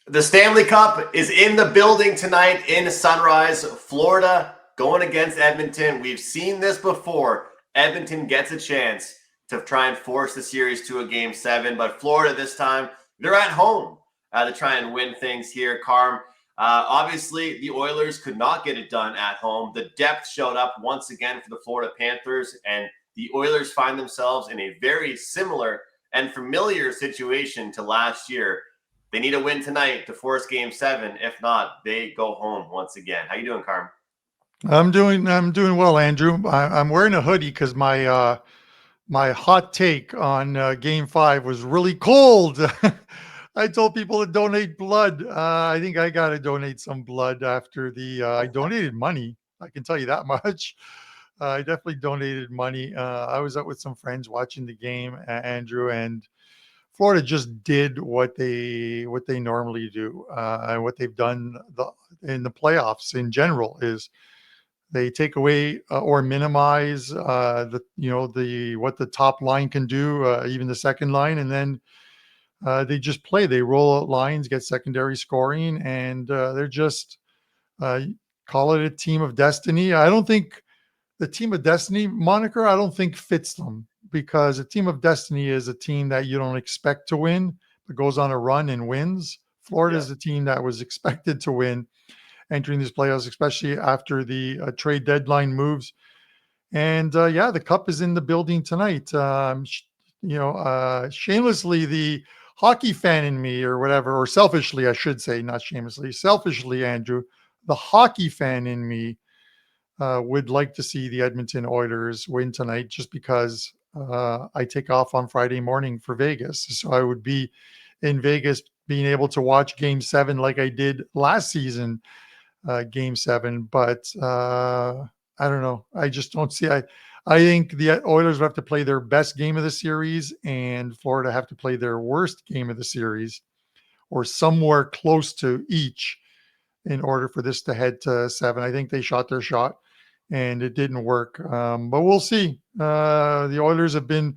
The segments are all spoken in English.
The Stanley Cup is in the building tonight in Sunrise, Florida, going against Edmonton. We've seen this before. Edmonton gets a chance to try and force the series to a game 7, but Florida this time, they're at home to try and win things here. Carm, obviously, the Oilers could not get it done at home. The depth showed up once again for the Florida Panthers, and the Oilers find themselves in a very similar and familiar situation to last year. They need a win tonight to force game 7. If not, they go home once again. How you doing, Carm? I'm doing well, Andrew. I'm wearing a hoodie because my hot take on Game 5 was really cold. I told people to donate blood. I think I got to donate some blood after I donated money. I can tell you that much. I definitely donated money. I was out with some friends watching the game, Andrew, and Florida just did what they normally do, and what they've done in the playoffs in general is they take away or minimize the what the top line can do, even the second line, and then they just play. They roll out lines, get secondary scoring, and they're just uh, call it a team of destiny. I don't think the team of destiny moniker, I don't think fits them, because a team of destiny is a team that you don't expect to win, but goes on a run and wins. Florida Yeah. is a team that was expected to win entering these playoffs, especially after the trade deadline moves. And yeah, the cup is in the building tonight. Shamelessly, the hockey fan in me, or whatever, or selfishly, I should say, not shamelessly, selfishly, Andrew, the hockey fan in me would like to see the Edmonton Oilers win tonight, just because I take off on Friday morning for Vegas. So I would be in Vegas being able to watch game 7 like I did last season, game 7. But I don't know. I just don't see. I think the Oilers will have to play their best game of the series, and Florida have to play their worst game of the series, or somewhere close to each, in order for this to head to 7. I think they shot their shot and it didn't work. But we'll see. The Oilers have been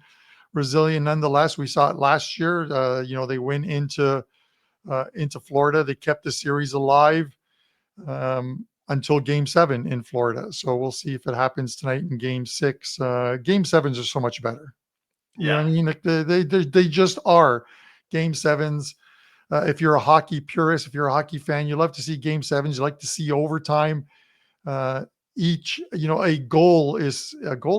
resilient nonetheless. We saw it last year. They went into Florida. They kept the series alive until game 7 in Florida. So we'll see if it happens tonight in game 6. Game 7s are so much better. You know Yeah. what I mean? Like they just are. Game 7s. If you're a hockey purist, if you're a hockey fan, you love to see game 7s. You like to see overtime. Uh, a goal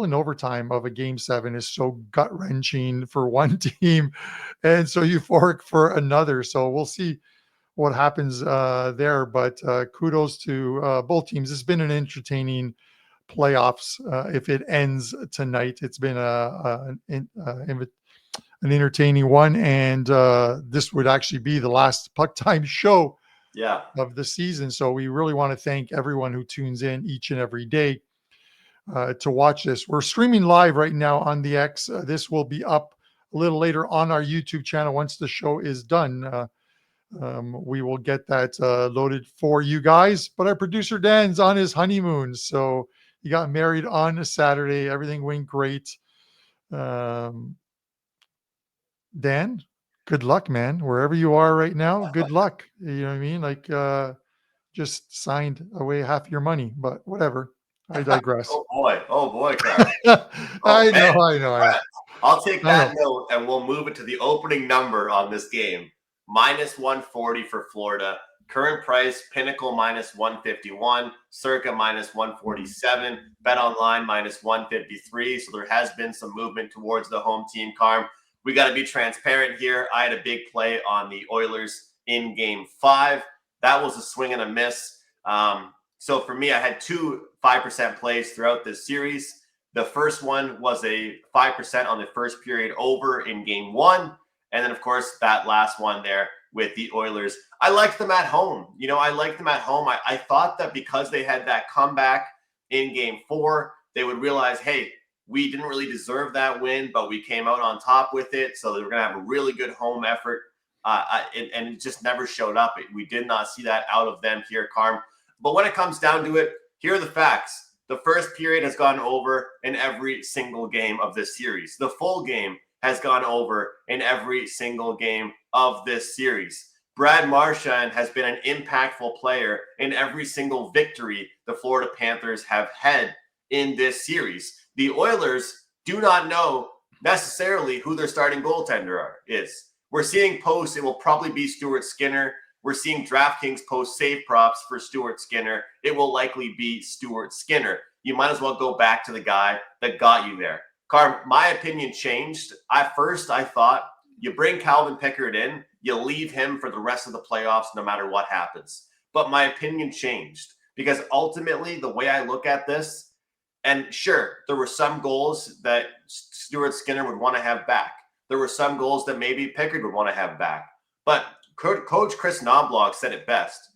in overtime of a game 7 is so gut wrenching for one team, and so euphoric for another. So we'll see what happens there. But kudos to both teams. It's been an entertaining playoffs. If it ends tonight, it's been an entertaining one, and this would actually be the last PuckTime show Yeah. of the season. So we really want to thank everyone who tunes in each and every day to watch this. We're streaming live right now on the X. This will be up a little later on our YouTube channel once the show is done. We will get that loaded for you guys. But our producer Dan's on his honeymoon, so he got married on a Saturday. Everything went great. Um, Dan, good luck, man. Wherever you are right now, good luck. You know what I mean? Like, just signed away half your money, but whatever. I digress. Oh boy. Oh boy, Carm. Oh I man. know, I know, I know. I'll take I that know. note and we'll move it to the opening number on this game. Minus 140 for Florida. Current price, Pinnacle minus 151, Circa minus 147, Bet Online minus 153. So there has been some movement towards the home team, Carm. We got to be transparent here. I had a big play on the Oilers in game 5. That was a swing and a miss. So for me, I had two 5% plays throughout this series. The first one was a 5% on the first period over in game 1. And then, of course, that last one there with the Oilers. I liked them at home. I liked them at home. I thought that because they had that comeback in game 4, they would realize, hey, we didn't really deserve that win, but we came out on top with it. So they were going to have a really good home effort. And it just never showed up. We did not see that out of them here, Carm. But when it comes down to it, here are the facts. The first period has gone over in every single game of this series. The full game has gone over in every single game of this series. Brad Marchand has been an impactful player in every single victory the Florida Panthers have had in this series. The Oilers do not know necessarily who their starting goaltender is. We're seeing posts, it will probably be Stuart Skinner. We're seeing DraftKings post save props for Stuart Skinner. It will likely be Stuart Skinner. You might as well go back to the guy that got you there. Carm, my opinion changed. At first, I thought you bring Calvin Pickard in, you leave him for the rest of the playoffs no matter what happens. But my opinion changed because ultimately, the way I look at this, and sure, there were some goals that Stuart Skinner would want to have back. There were some goals that maybe Pickard would want to have back. But Coach Chris Knobloch said it best.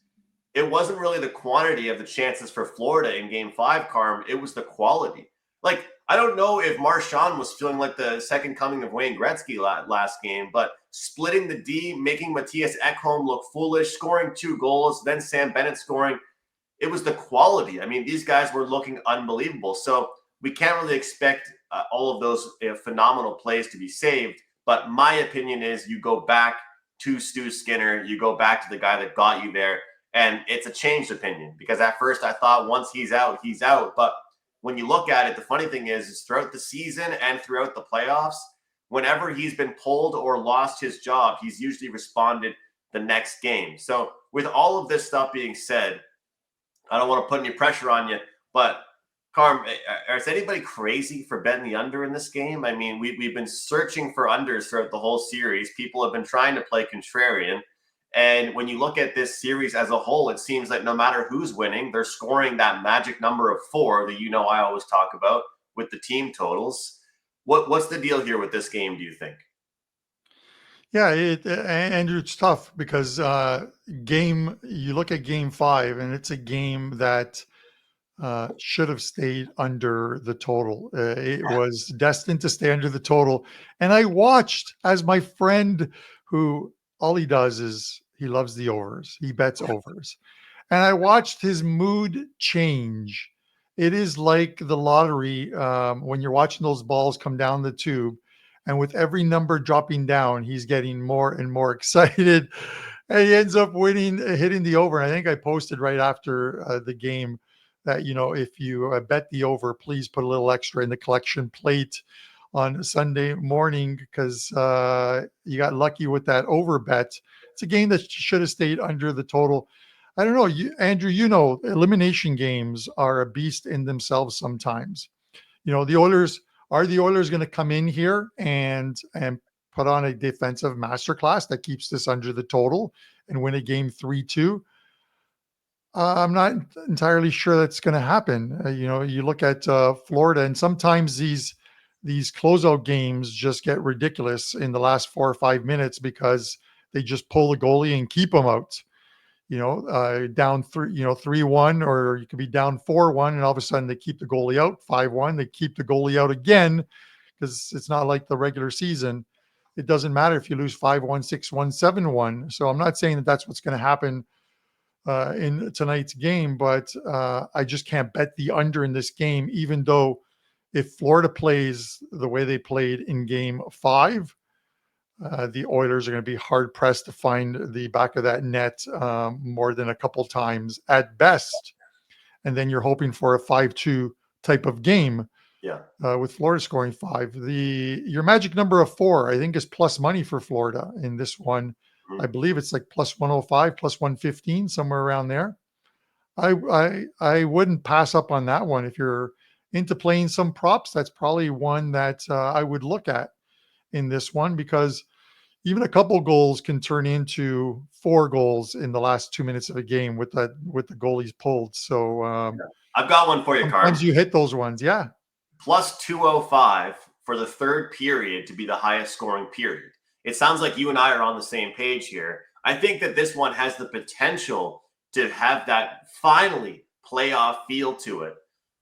It wasn't really the quantity of the chances for Florida in Game 5, Carm. It was the quality. Like, I don't know if Marchand was feeling like the second coming of Wayne Gretzky last game, but splitting the D, making Matthias Ekholm look foolish, scoring 2 goals, then Sam Bennett scoring. It was the quality. I mean, these guys were looking unbelievable. So we can't really expect all of those phenomenal plays to be saved. But my opinion is you go back to Stu Skinner, you go back to the guy that got you there. And it's a changed opinion because at first I thought once he's out, he's out. But when you look at it, the funny thing is throughout the season and throughout the playoffs, whenever he's been pulled or lost his job, he's usually responded the next game. So with all of this stuff being said, I don't want to put any pressure on you, but Carm, is anybody crazy for betting the under in this game? I mean, we've been searching for unders throughout the whole series. People have been trying to play contrarian. And when you look at this series as a whole, it seems like no matter who's winning, they're scoring that magic number of 4 that I always talk about with the team totals. What's the deal here with this game, do you think? Yeah, Andrew, it's tough because you look at Game 5, and it's a game that should have stayed under the total. It was destined to stay under the total. And I watched as my friend, who all he does is he loves the overs, he bets overs. And I watched his mood change. It is like the lottery when you're watching those balls come down the tube. And with every number dropping down, he's getting more and more excited. And he ends up winning, hitting the over. And I think I posted right after the game that, if you bet the over, please put a little extra in the collection plate on Sunday morning because you got lucky with that over bet. It's a game that should have stayed under the total. I don't know, Andrew, elimination games are a beast in themselves sometimes. The Oilers, are the Oilers going to come in here and put on a defensive masterclass that keeps this under the total and win a game 3-2? I'm not entirely sure that's going to happen. You look at Florida, and sometimes these closeout games just get ridiculous in the last 4 or 5 minutes because they just pull the goalie and keep them out. Down 3-1, or you could be down 4-1, and all of a sudden they keep the goalie out. 5-1, they keep the goalie out again because it's not like the regular season. It doesn't matter if you lose 5-1, 6-1, 7-1. So I'm not saying that that's what's going to happen in tonight's game, but I just can't bet the under in this game, even though if Florida plays the way they played in Game 5, the Oilers are going to be hard pressed to find the back of that net more than a couple times at best. And then you're hoping for a 5-2 type of game. Yeah. With Florida scoring 5. Your magic number of 4, I think, is plus money for Florida in this one. I believe it's like plus 105, plus 115, somewhere around there. I wouldn't pass up on that one. If you're into playing some props, that's probably one that I would look at in this one, because even a couple goals can turn into 4 goals in the last 2 minutes of a game with the goalies pulled. So I've got one for you, Carm. Sometimes you hit those ones, yeah. Plus 205 for the third period to be the highest scoring period. It sounds like you and I are on the same page here. I think that this one has the potential to have that finally playoff feel to it.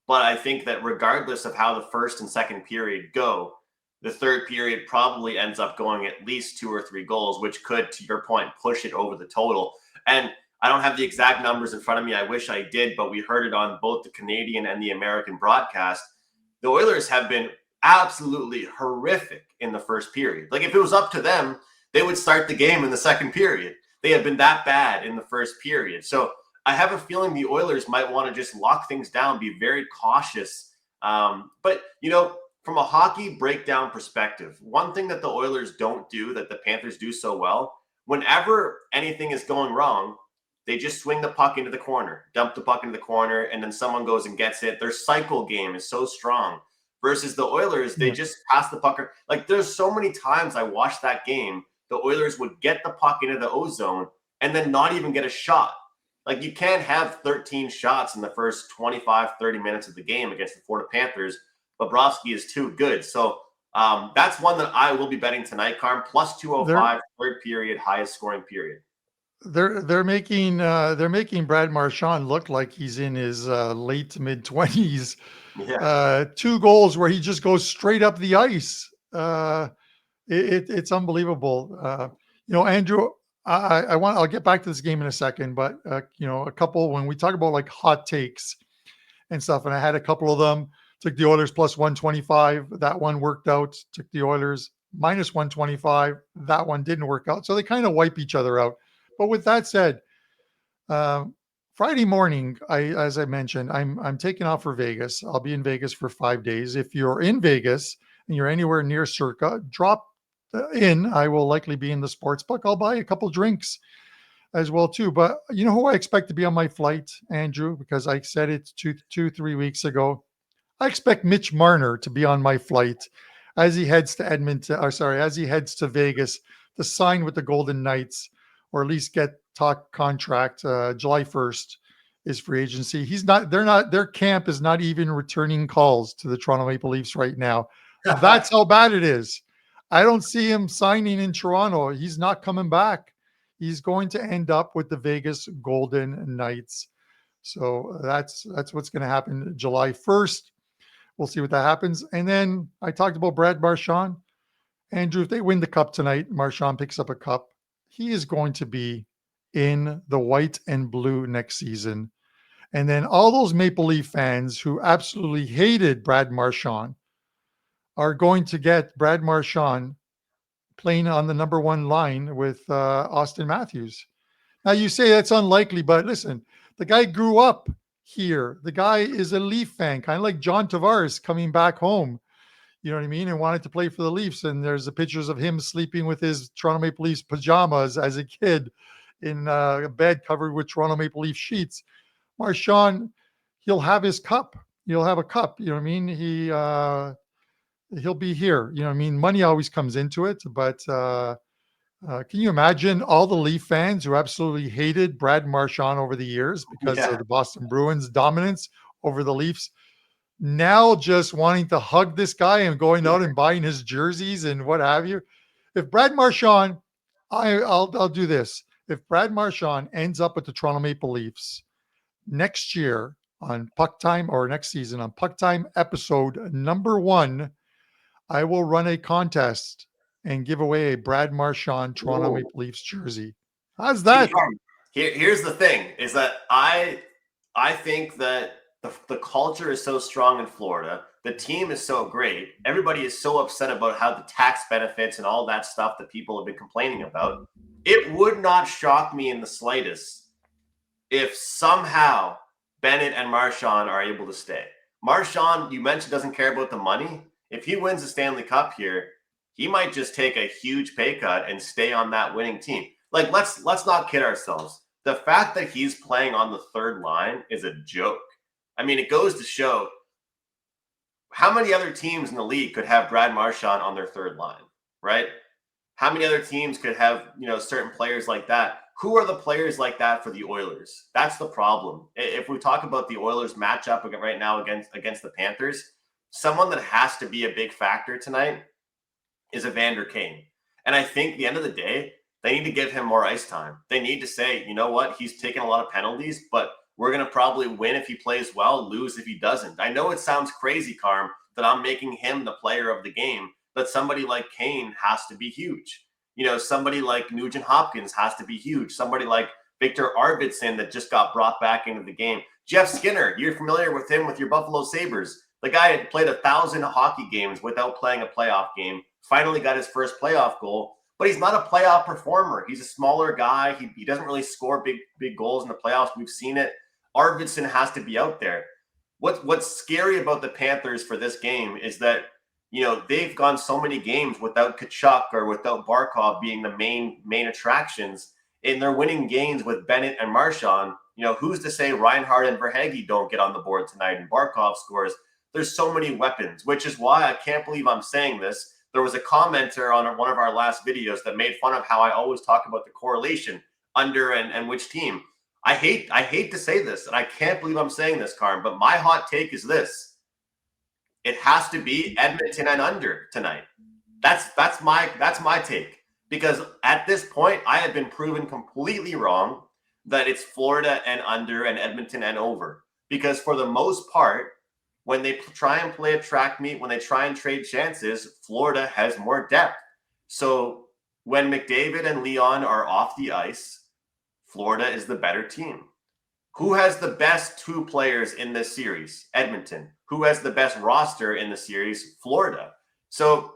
But I think that regardless of how the first and second period go, the third period probably ends up going at least 2 or 3 goals, which could, to your point, push it over the total. And I don't have the exact numbers in front of me. I wish I did, but we heard it on both the Canadian and the American broadcast. The Oilers have been absolutely horrific in the first period. Like, if it was up to them, they would start the game in the second period. They have been that bad in the first period. So I have a feeling the Oilers might want to just lock things down, be very cautious. But, from a hockey breakdown perspective, one thing that the Oilers don't do that the Panthers do so well, whenever anything is going wrong, they just swing the puck into the corner, dump the puck into the corner, and then someone goes and gets it. Their cycle game is so strong. Versus the Oilers, they just pass the puck. Like, there's so many times I watched that game, the Oilers would get the puck into the O zone and then not even get a shot. Like, you can't have 13 shots in the first 25, 30 minutes of the game against the Florida Panthers. Bobrovsky is too good. So that's one that I will be betting tonight, Carm. Plus 205, third period, highest scoring period. They're making Brad Marchand look like he's in his late to mid 20s. Yeah. 2 goals where he just goes straight up the ice. It's unbelievable. Andrew, I'll get back to this game in a second, but a couple, when we talk about like hot takes and stuff, and I had a couple of them. Took the Oilers plus 125. That one worked out. Took the Oilers minus 125. That one didn't work out. So they kind of wipe each other out. But with that said, Friday morning, as I mentioned, I'm taking off for Vegas. I'll be in Vegas for 5 days. If you're in Vegas and you're anywhere near Circa, drop in. I will likely be in the sports book. I'll buy a couple drinks as well too. But you know who I expect to be on my flight, Andrew? Because I said it 3 weeks ago. I expect Mitch Marner to be on my flight as he heads to as he heads to Vegas to sign with the Golden Knights, or at least get talk contract. July 1st is free agency. Their camp is not even returning calls to the Toronto Maple Leafs right now. That's how bad it is. I don't see him signing in Toronto. He's not coming back. He's going to end up with the Vegas Golden Knights. So that's what's going to happen July 1st. We'll see what that happens. And then I talked about Brad Marchand. Andrew, if they win the cup tonight, Marchand picks up a cup. He is going to be in the white and blue next season. And then all those Maple Leaf fans who absolutely hated Brad Marchand are going to get Brad Marchand playing on the number 1 line with Austin Matthews. Now you say that's unlikely, but listen, the guy grew up here. The guy is a Leaf fan, kind of like John Tavares coming back home, you know what I mean, and wanted to play for the Leafs. And there's the pictures of him sleeping with his Toronto Maple Leafs pajamas as a kid in a bed covered with Toronto Maple Leaf sheets. Marchand, he'll have his cup. He'll have a cup, you know what I mean? He'll be here, you know what I mean? Money always comes into it, but can you imagine all the Leaf fans who absolutely hated Brad Marchand over the years because of the Boston Bruins' dominance over the Leafs, now just wanting to hug this guy and going out and buying his jerseys and what have you? If Brad Marchand, I'll do this. If Brad Marchand ends up with the Toronto Maple Leafs next year on PuckTime, or next season on PuckTime episode number 1, I will run a contest and give away a Brad Marchand Toronto Maple Leafs jersey. How's that? Here's the thing: is that I think that the culture is so strong in Florida. The team is so great. Everybody is so upset about how the tax benefits and all that stuff that people have been complaining about. It would not shock me in the slightest if somehow Bennett and Marchand are able to stay. Marchand, you mentioned, doesn't care about the money. If he wins the Stanley Cup here, he might just take a huge pay cut and stay on that winning team. Like, let's not kid ourselves. The fact that he's playing on the third line is a joke. I mean, it goes to show how many other teams in the league could have Brad Marchand on their third line, right? How many other teams could have, certain players like that? Who are the players like that for the Oilers? That's the problem. If we talk about the Oilers matchup right now against the Panthers, someone that has to be a big factor tonight is Evander Kane. And I think at the end of the day, they need to give him more ice time. They need to say, you know what, he's taken a lot of penalties, but we're going to probably win if he plays well, lose if he doesn't. I know it sounds crazy, Carm, that I'm making him the player of the game, but somebody like Kane has to be huge. Somebody like Nugent Hopkins has to be huge. Somebody like Victor Arvidsson that just got brought back into the game. Jeff Skinner, you're familiar with him with your Buffalo Sabres. The guy had played 1,000 hockey games without playing a playoff game, finally got his first playoff goal. but he's not a playoff performer. He's a smaller guy. He doesn't really score big goals in the playoffs. We've seen it. Arvidsson has to be out there. What's scary about the Panthers for this game is that, they've gone so many games without Tkachuk or without Barkov being the main attractions, and they're winning games with Bennett and Marchand. Who's to say Reinhart and Verhaeghe don't get on the board tonight and Barkov scores? There's so many weapons, which is why I can't believe I'm saying this. There was a commenter on one of our last videos that made fun of how I always talk about the correlation under and which team. I hate to say this, and I can't believe I'm saying this, Carm, but my hot take is this. It has to be Edmonton and under tonight. That's my take. Because at this point, I have been proven completely wrong that it's Florida and under and Edmonton and over. Because for the most part, when they try and play a track meet, when they try and trade chances, Florida has more depth. So when McDavid and Leon are off the ice, Florida is the better team. Who has the best two players in this series? Edmonton. Who has the best roster in the series? Florida. So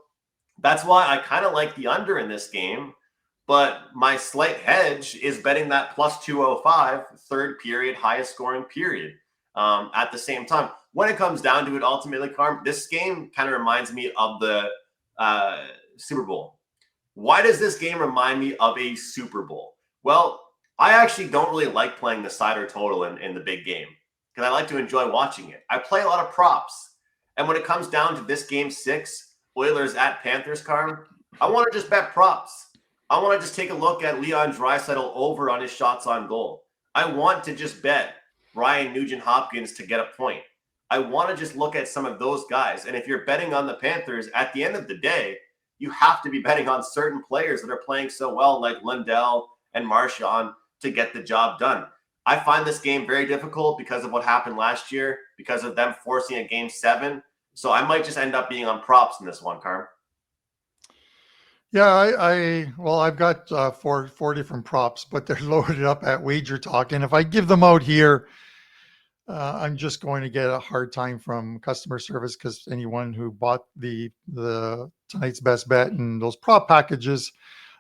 that's why I kind of like the under in this game, but my slight hedge is betting that plus 205, third period, highest scoring period at the same time. When it comes down to it, ultimately, Carm, this game kind of reminds me of the Super Bowl. Why does this game remind me of a Super Bowl? Well, I actually don't really like playing the side or total in the big game because I like to enjoy watching it. I play a lot of props. And when it comes down to this game 6, Oilers at Panthers, Carm, I want to just bet props. I want to just take a look at Leon Draisaitl over on his shots on goal. I want to just bet Ryan Nugent-Hopkins to get a point. I want to just look at some of those guys. And if you're betting on the Panthers, at the end of the day, you have to be betting on certain players that are playing so well, like Lundell and Marchand, to get the job done. I find this game very difficult because of what happened last year, because of them forcing a game 7. So I might just end up being on props in this one, Carm. Yeah, I've got four different props, but they're loaded up at WagerTalk. And if I give them out here, I'm just going to get a hard time from customer service because anyone who bought the tonight's best bet and those prop packages,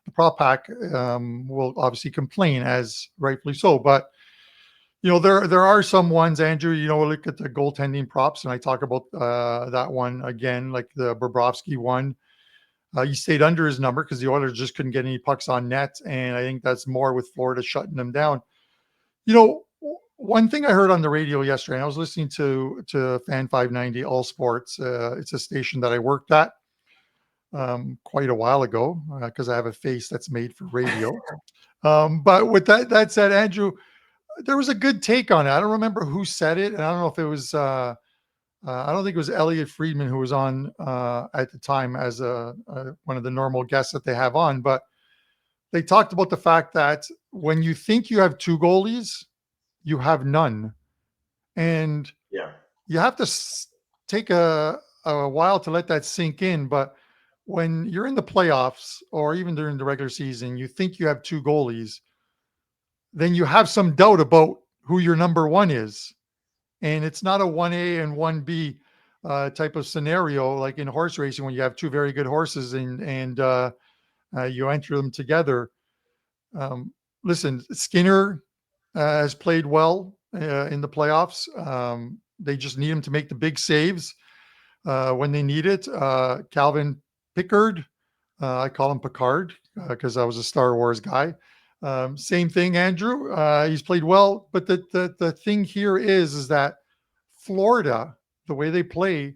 the prop pack will obviously complain, as rightfully so. But there are some ones, Andrew. Look at the goaltending props, and I talk about that one again, like the Bobrovsky one. He stayed under his number because the Oilers just couldn't get any pucks on net, and I think that's more with Florida shutting them down. One thing I heard on the radio yesterday, and I was listening to Fan 590 All Sports. It's a station that I worked at quite a while ago because I have a face that's made for radio. But with that said, Andrew, there was a good take on it. I don't remember who said it, and I don't know if it was. I don't think it was Elliot Friedman who was on at the time as one of the normal guests that they have on, but they talked about the fact that when you think you have two goalies, you have none, and you have to take a while to let that sink in. But when you're in the playoffs or even during the regular season, you think you have two goalies, then you have some doubt about who your number one is. And it's not a 1A and 1B type of scenario like in horse racing when you have two very good horses and you enter them together. Listen, Skinner has played well in the playoffs. They just need him to make the big saves when they need it. Calvin Pickard, I call him Picard because I was a Star Wars guy. Same thing, Andrew. He's played well, but the thing here is that Florida, the way they play,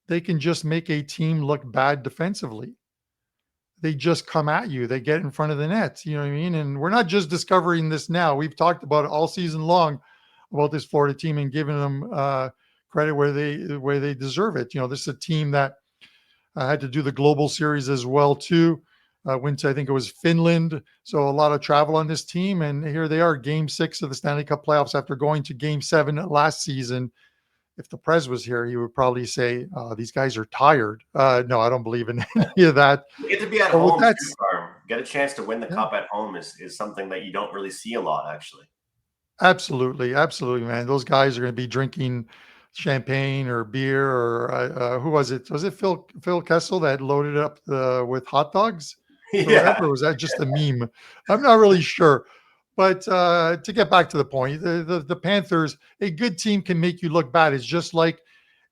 they can just make a team look bad defensively. They just come at you. They get in front of the net. You know what I mean? And we're not just discovering this now. We've talked about it all season long about this Florida team and giving them credit where they deserve it. This is a team that had to do the global series as well too. Went to, I think it was Finland. So a lot of travel on this team. And here they are, game 6 of the Stanley Cup playoffs after going to game 7 last season. If the Prez was here, he would probably say, these guys are tired. No, I don't believe in any of that. You get to be at home too, Carm. Get a chance to win the cup at home is something that you don't really see a lot, actually. Absolutely. Absolutely, man. Those guys are going to be drinking champagne or beer or who was it? Was it Phil Kessel that loaded up with hot dogs? or whatever? Or was that just a meme? I'm not really sure. But to get back to the point, the Panthers, a good team can make you look bad. It's just like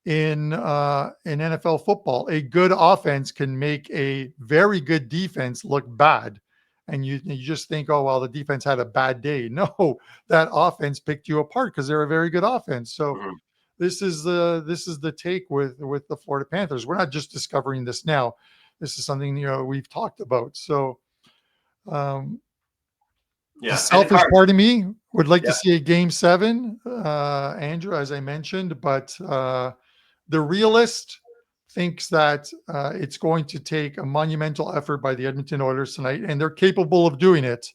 in NFL football, a good offense can make a very good defense look bad. And you just think, oh well, the defense had a bad day. No, that offense picked you apart because they're a very good offense. So Mhm. this is the take with the Florida Panthers. We're not just discovering this now. This is something we've talked about. So um, the Yeah, and the selfish card. part of me would like to Yeah. see a game 7, Andrew, as I mentioned, but the realist thinks that it's going to take a monumental effort by the Edmonton Oilers tonight, and they're capable of doing it.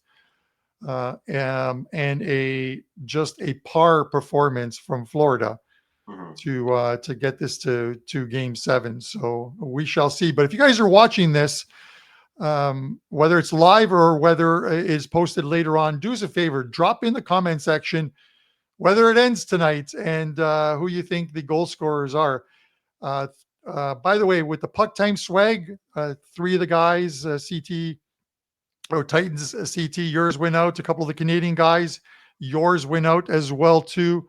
And just a par performance from Florida Mhm. to get this to game 7. So we shall see. But if you guys are watching this, whether it's live or whether it is posted later on, do us a favor, drop in the comment section whether it ends tonight and who you think the goal scorers are. By the way, with the PuckTime swag, 3 of the guys, CT or Titans, CT, yours went out. A couple of the Canadian guys, yours went out as well too.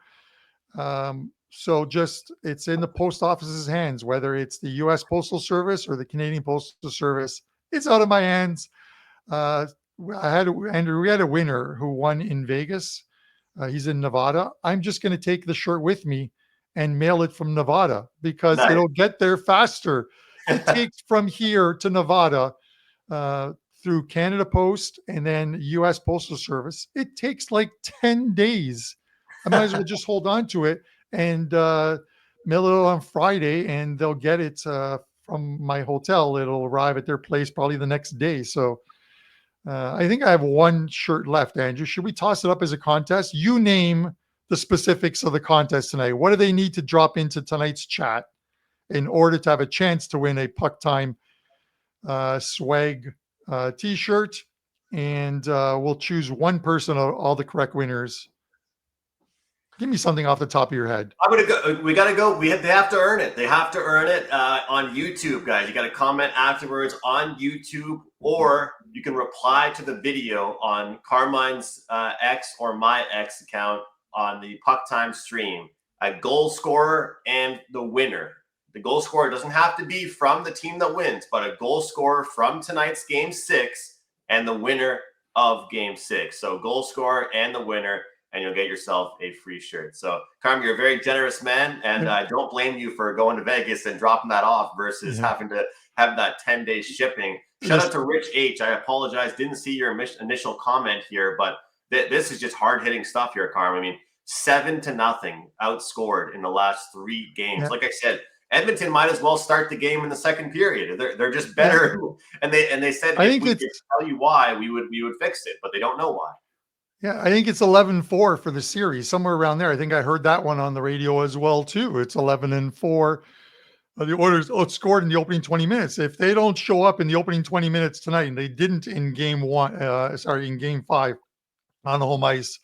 So just it's in the post office's hands, whether it's the U.S. Postal Service or the Canadian Postal Service. It's out of my hands. Uh, we had a winner who won in Vegas. He's in Nevada. I'm just going to take the shirt with me and mail it from Nevada because Nice. it'll get there faster. It takes from here to Nevada uh, through Canada Post and then U.S. Postal Service. It takes like 10 days. I might as well just hold on to it and mail it on Friday, and they'll get it from my hotel. It'll arrive at their place probably the next day. So I think I have one shirt left, Andrew. Should we toss it up as a contest? You name the specifics of the contest tonight. What do they need to drop into tonight's chat in order to have a chance to win a Puck Time swag t-shirt? And we'll choose one person of all the correct winners. Give me something off the top of your head. I'm gonna go. We gotta go. They have to earn it. They have to earn it on YouTube, guys. You got to comment afterwards on YouTube, or you can reply to the video on Carmine's X or my X account on the Puck Time stream. A goal scorer and the winner. The goal scorer doesn't have to be from the team that wins, but a goal scorer from tonight's Game 6 and the winner of Game 6. So goal scorer and the winner, and you'll get yourself a free shirt. So, Carm, you're a very generous man, and I don't blame you for going to Vegas and dropping that off versus having to have that 10-day shipping. Shout out to Rich H. I apologize. Didn't see your initial comment here, but this is just hard-hitting stuff here, Carm. I mean, 7-0 outscored in the last 3 games. Like I said, Edmonton might as well start the game in the second period. They're just better. And they said I if think we could tell you why, we would fix it, but they don't know why. Yeah, I think it's 11-4 for the series, somewhere around there. I think I heard that one on the radio as well too. It's 11-4. The Oilers outscored in the opening 20 minutes. If they don't show up in the opening 20 minutes tonight, and they didn't in in game 5 on the home ice,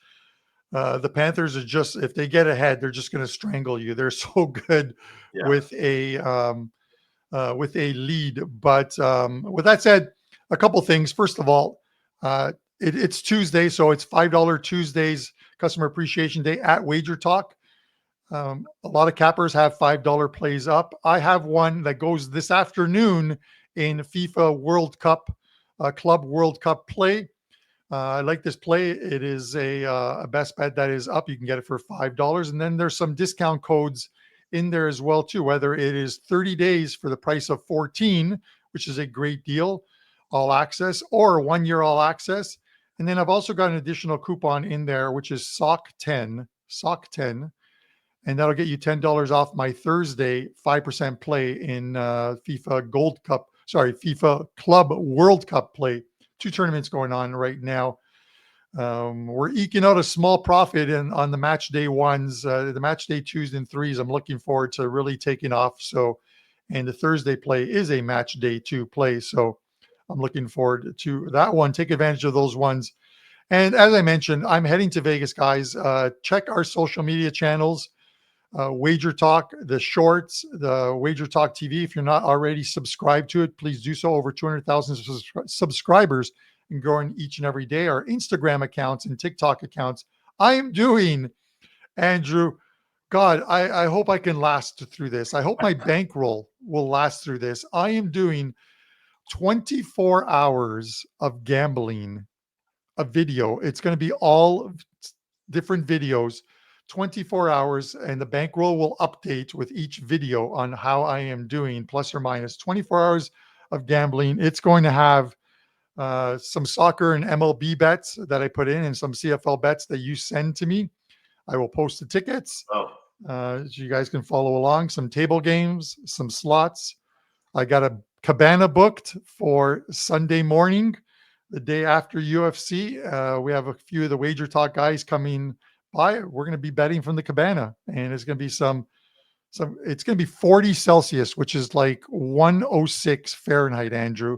the Panthers are just, if they get ahead, they're just going to strangle you. They're so good with a lead. But with that said, a couple things. First of all, it's Tuesday, so it's $5 Tuesdays, Customer Appreciation Day at WagerTalk. A lot of cappers have $5 plays up. I have one that goes this afternoon in FIFA World Cup, Club World Cup play. I like this play. It is a best bet that is up. You can get it for $5. And then there's some discount codes in there as well, too, whether it is 30 days for the price of 14, which is a great deal, all access, or 1 year all access. And then I've also got an additional coupon in there, which is SOC10, and that'll get you $10 off my Thursday 5% play in FIFA Club World Cup play. 2 tournaments going on right now. We're eking out a small profit on the match day ones, the match day 2s and 3s. I'm looking forward to really taking off. So, and the Thursday play is a match day 2 play. So I'm looking forward to that one. Take advantage of those ones. And as I mentioned, I'm heading to Vegas, guys. Check our social media channels. WagerTalk, the shorts, the WagerTalk TV. If you're not already subscribed to it, please do so. Over 200,000 subscribers and growing each and every day. Our Instagram accounts and TikTok accounts. I am doing, Andrew, God, I hope I can last through this. I hope my bankroll will last through this. I am doing 24 hours of gambling, a video. It's going to be all different videos, 24 hours, and the bankroll will update with each video on how I am doing, plus or minus 24 hours of gambling. It's going to have some soccer and MLB bets that I put in and some CFL bets that you send to me. I will post the tickets so you guys can follow along. Some table games, some slots. I got a cabana booked for Sunday morning, the day after UFC. We have a few of the WagerTalk guys coming by. We're going to be betting from the cabana, and it's going to be it's going to be 40 Celsius, which is like 106 Fahrenheit, Andrew.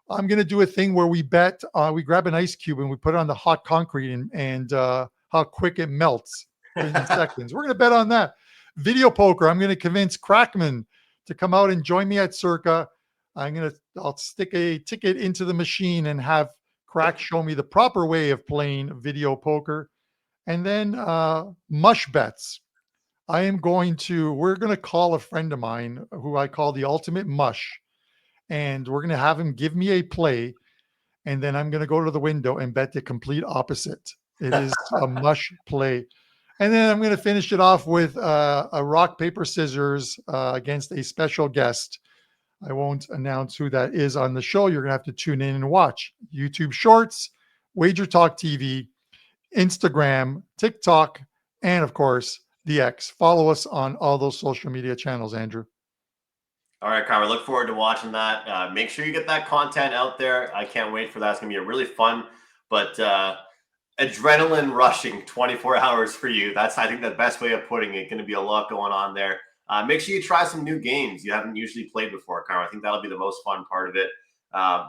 I'm going to do a thing where we bet, we grab an ice cube and we put it on the hot concrete and how quick it melts in seconds. We're going to bet on that. Video poker. I'm going to convince Crackman to come out and join me at Circa. I'll stick a ticket into the machine and have Crack show me the proper way of playing video poker. And then mush bets. We're going to call a friend of mine who I call the ultimate mush. And we're going to have him give me a play. And then I'm going to go to the window and bet the complete opposite. It is a mush play. And then I'm going to finish it off with a rock, paper, scissors against a special guest. I won't announce who that is on the show. You're going to have to tune in and watch. YouTube Shorts, WagerTalk TV, Instagram, TikTok, and of course, the X. Follow us on all those social media channels, Andrew. All right, Carmine, look forward to watching that. Make sure you get that content out there. I can't wait for that. It's going to be a really fun, but adrenaline rushing 24 hours for you. That's, I think, the best way of putting it. Going to be a lot going on there. Make sure you try some new games you haven't usually played before, Carmine. I think that'll be the most fun part of it,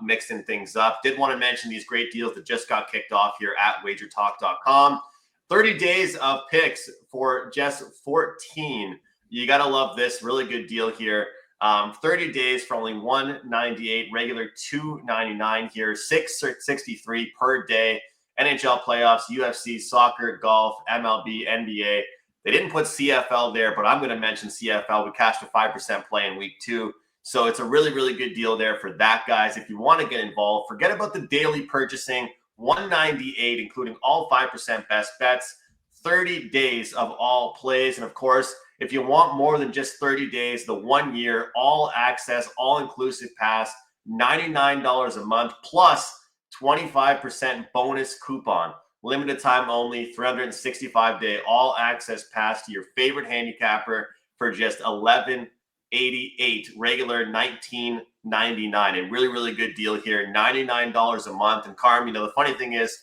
mixing things up. Did want to mention these great deals that just got kicked off here at WagerTalk.com. 30 days of picks for just 14. You got to love this. Really good deal here. 30 days for only $198, regular $299 here, $663 per day. NHL playoffs, UFC, soccer, golf, MLB, NBA. They didn't put CFL there, but I'm going to mention CFL. We cashed a 5% play in week 2. So it's a really, really good deal there for that, guys. If you want to get involved, forget about the daily purchasing. $198, including all 5% best bets, 30 days of all plays. And of course, if you want more than just 30 days, the 1 year, all access, all inclusive pass, $99 a month, plus 25% bonus coupon, limited time only, 365-day all access pass to your favorite handicapper for just $11.88, regular $19.99. A really, really good deal here, $99 a month. And Carm, the funny thing is,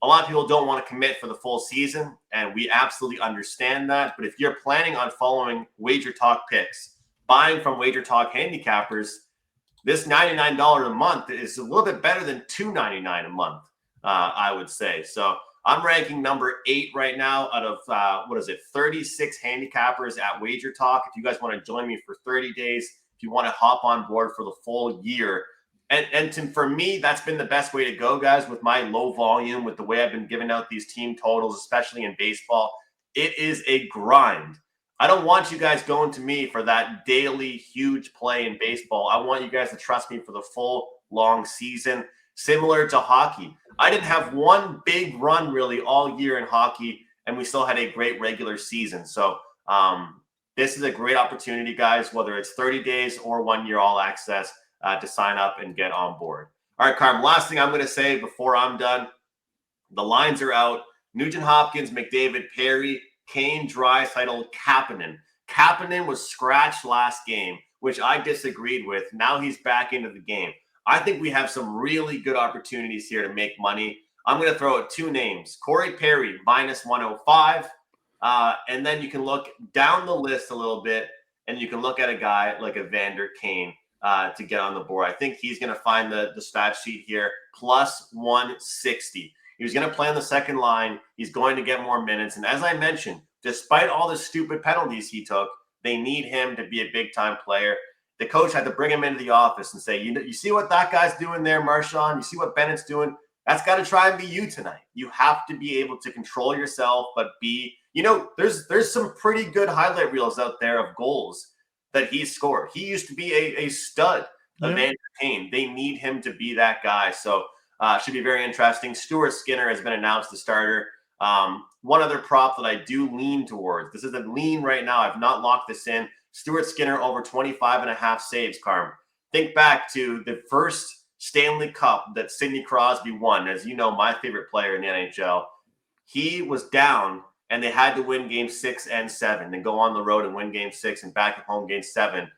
a lot of people don't want to commit for the full season, and we absolutely understand that. But if you're planning on following WagerTalk picks, buying from WagerTalk handicappers, this $99 a month is a little bit better than $299 a month, I would say. So I'm ranking number 8 right now out of, 36 handicappers at WagerTalk. If you guys want to join me for 30 days, if you want to hop on board for the full year. For me, that's been the best way to go, guys, with my low volume, with the way I've been giving out these team totals, especially in baseball. It is a grind. I don't want you guys going to me for that daily huge play in baseball. I want you guys to trust me for the full long season, similar to hockey. I didn't have one big run really all year in hockey, and we still had a great regular season. So this is a great opportunity, guys, whether it's 30 days or 1 year all access, to sign up and get on board. All right, Carm, last thing I'm going to say before I'm done. The lines are out. Nugent Hopkins, McDavid, Perry, Kane, Draisaitl, Kapanen. Kapanen was scratched last game, which I disagreed with. Now he's back into the game. I think we have some really good opportunities here to make money. I'm going to throw out 2 names. Corey Perry, minus 105. And then you can look down the list a little bit, and you can look at a guy like Evander Kane to get on the board. I think he's going to find the stat sheet here, plus 160. He was going to play on the second line. He's going to get more minutes. And as I mentioned, despite all the stupid penalties he took, they need him to be a big-time player. The coach had to bring him into the office and say, you see what that guy's doing there, Marchand? You see what Bennett's doing? That's got to try and be you tonight. You have to be able to control yourself, but there's some pretty good highlight reels out there of goals that he's scored. He used to be a stud of Evander Kane. They need him to be that guy. So should be very interesting. Stuart Skinner has been announced the starter. One other prop that I do lean towards. This is a lean right now. I've not locked this in. Stuart Skinner over 25.5 saves, Carm. Think back to the first Stanley Cup that Sidney Crosby won. As you know, my favorite player in the NHL. He was down, and they had to win game 6 and 7, then go on the road and win game 6 and back at home game 7.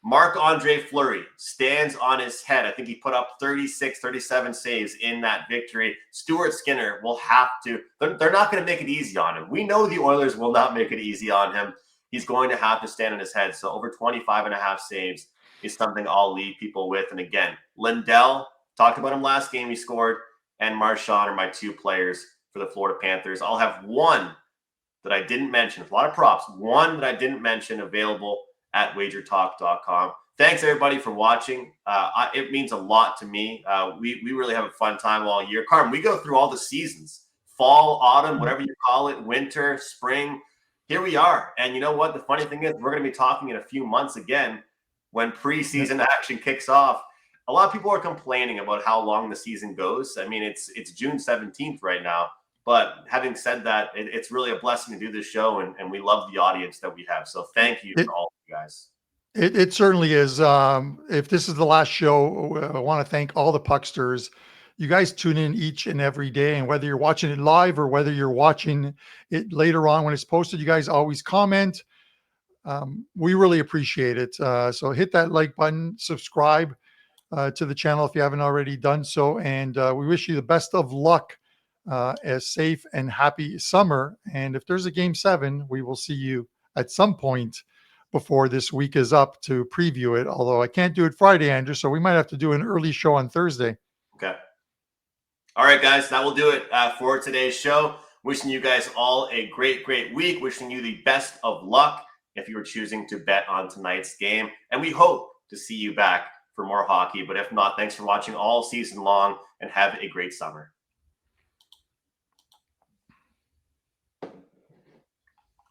Marc-Andre Fleury stands on his head. I think he put up 36, 37 saves in that victory. Stuart Skinner will have to – they're not going to make it easy on him. We know the Oilers will not make it easy on him. He's going to have to stand on his head. So over 25.5 saves is something I'll leave people with. And again, Lindell, talked about him last game, he scored, and Marchand are my 2 players for the Florida Panthers. I'll have one that I didn't mention. A lot of props. One that I didn't mention available at WagerTalk.com. Thanks, everybody, for watching. It means a lot to me. We really have a fun time all year. Carm, we go through all the seasons. Fall, autumn, whatever you call it, winter, spring. Here we are. And you know what? The funny thing is we're going to be talking in a few months again when preseason action kicks off. A lot of people are complaining about how long the season goes. I mean, it's June 17th right now. But having said that, it's really a blessing to do this show, and we love the audience that we have. So thank you to all of you guys. It certainly is. If this is the last show, I want to thank all the Pucksters. You guys tune in each and every day, and whether you're watching it live or whether you're watching it later on when it's posted, you guys always comment. We really appreciate it. So hit that like button, subscribe to the channel if you haven't already done so, and we wish you the best of luck. A safe and happy summer. And if there's a game 7, we will see you at some point before this week is up to preview it. Although I can't do it Friday, Andrew, so we might have to do an early show on Thursday. Okay. All right, guys, that will do it for today's show. Wishing you guys all a great week. Wishing you the best of luck if you are choosing to bet on tonight's game. And we hope to see you back for more hockey. But if not, thanks for watching all season long and have a great summer.